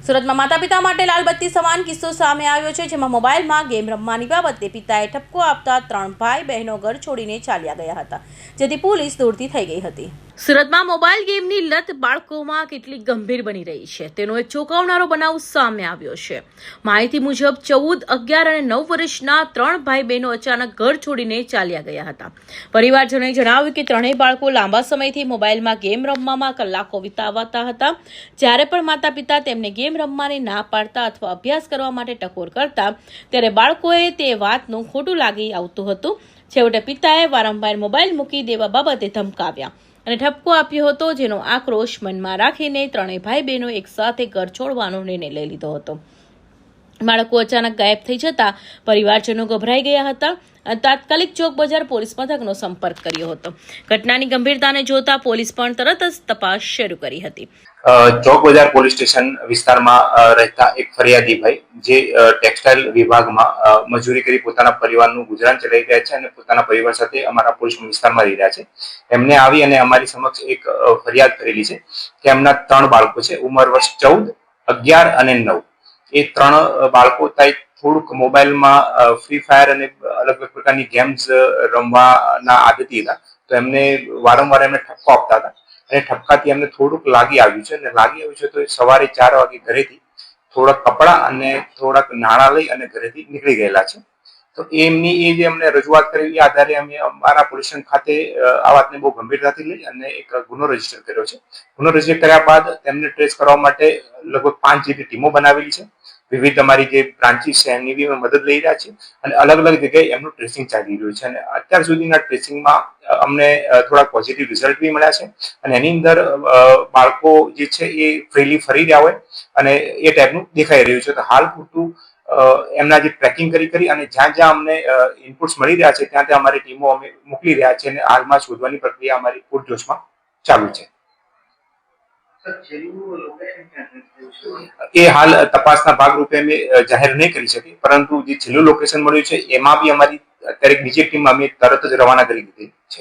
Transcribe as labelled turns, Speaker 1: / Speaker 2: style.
Speaker 1: સુરતમાં માતા પિતા માટે લાલબત્તી સમાન કિસ્સો સામે આવ્યો છે, જેમાં મોબાઈલમાં ગેમ રમવાની બાબતે પિતાએ ઠપકો આપતા 3 ભાઈ બહેનો ઘર છોડીને ચાલ્યા ગયા હતા, જેથી પોલીસ દોડતી થઈ ગઈ હતી। સુરતમાં મોબાઈલ ગેમની લત બાળકોમાં કેટલી ગંભીર બની રહી છે તેનો એક ચોંકાવનારો બનાવ સામે આવ્યો છે। માહિતી મુજબ 14, 11 અને 9 વર્ષના 3 ભાઈ બહેનો અચાનક ઘર છોડીને ચાલ્યા ગયા હતા। પરિવારજનોએ જણાવ્યું કે ત્રણેય બાળકો લાંબા સમયથી મોબાઈલમાં ગેમ રમવામાં કલાકો વિતાવતા હતા। જ્યારે પણ માતા પિતા તેમને ગેમ રમવાની ના પાડતા અથવા અભ્યાસ કરવા માટે ટકોર કરતા ત્યારે બાળકોએ તે વાતનું ખોટું લાગી આવતું હતું। છેવટે પિતાએ વારંવાર મોબાઈલ મૂકી દેવા બાબતે ધમકાવ્યા અને ઠપકો આપ્યો હતો, જેનો આક્રોશ મનમાં રાખીને ત્રણેય ભાઈ બહેનો એકસાથે ઘર છોડવાનો નિર્ણય લઈ લીધો હતો। બાળકો અચાનક ગાયબ થઈ જતા પરિવારજનો ગભરાઈ ગયા હતા અને તાત્કાલિક ચોક બજાર પોલીસ મથકનો સંપર્ક કર્યો હતો। ઘટનાની ગંભીરતાને જોતા પોલીસ પણ તરત જ તપાસ શરૂ કરી હતી।
Speaker 2: ચોક બજાર પોલીસ સ્ટેશન વિસ્તારમાં રહેતા એક ફરિયાદી ભાઈ જે ટેક્સટાઇલ વિભાગમાં મજૂરી કરી પોતાના પરિવારનું ગુજરાન ચલાવી રહ્યા છે અને પોતાના પરિવાર સાથે અમારા પોલીસ વિસ્તારમાં રહી રહ્યા છે, એમને આવી અને અમારી સમક્ષ એક ફરિયાદ કરેલી છે કે એમના 3 બાળકો છે, ઉંમર વર્ષ 14, 11 અને 9। એ 3 બાળકો થોડુંક મોબાઈલમાં ફ્રી ફાયર અને અલગ અલગ પ્રકારની ગેમ્સ રમવાના આદતી હતા, તો એમને વારંવાર એમને ઠપકો આપતા હતા અને ઠપકાથી એમને થોડુંક લાગી આવ્યું છે અને લાગી આવ્યું છે તો એ સવારે 4 વાગે ઘરેથી થોડાક કપડાં અને થોડાક નાણાં લઈ અને ઘરેથી નીકળી ગયેલા છે। તો એમની જે અમને રજૂઆત કરી એ આધારે અમે અમારા પોલીસ સ્ટેશન ખાતે આ વાતને બહુ ગંભીરતાથી લઈ અને એક ગુનો રજીસ્ટર કર્યો છે। ગુનો રજીસ્ટર કર્યા બાદ તેમને ટ્રેસ કરવા માટે લગભગ 5 જેટલી ટીમો બનાવેલી છે। વિવિધ અમારી જે બ્રાન્ચીસ છે એની બી મદદ લઈ રહ્યા છે અને અલગ અલગ જગ્યાએ એમનું ટ્રેસિંગ ચાલી રહ્યું છે અને અત્યાર સુધીના ટ્રેસિંગમાં અમને થોડા પોઝિટિવ રિઝલ્ટ બી મળ્યા છે અને એની અંદર બાળકો જે છે એ ફ્રીલી ફરી રહ્યા હોય અને એ ટાઈપનું દેખાઈ રહ્યું છે। તો હાલ પૂરતું એમના જે ટ્રેકિંગ કરી અને જ્યાં જ્યાં અમને ઇનપુટ્સ મળી રહ્યા છે ત્યાં અમારી ટીમો અમે મોકલી રહ્યા છે અને હાલમાં શોધવાની પ્રક્રિયા અમારી પૂરજોશમાં ચાલુ છે। એ હાલ તપાસના ભાગરૂપે અમે જાહેર નહીં કરી શકીએ, પરંતુ જે છેલ્લું લોકેશન મળ્યું છે એમાં બી અમારી અત્યારે બીજી ટીમ અમે તરત જ રવાના કરી દીધી છે।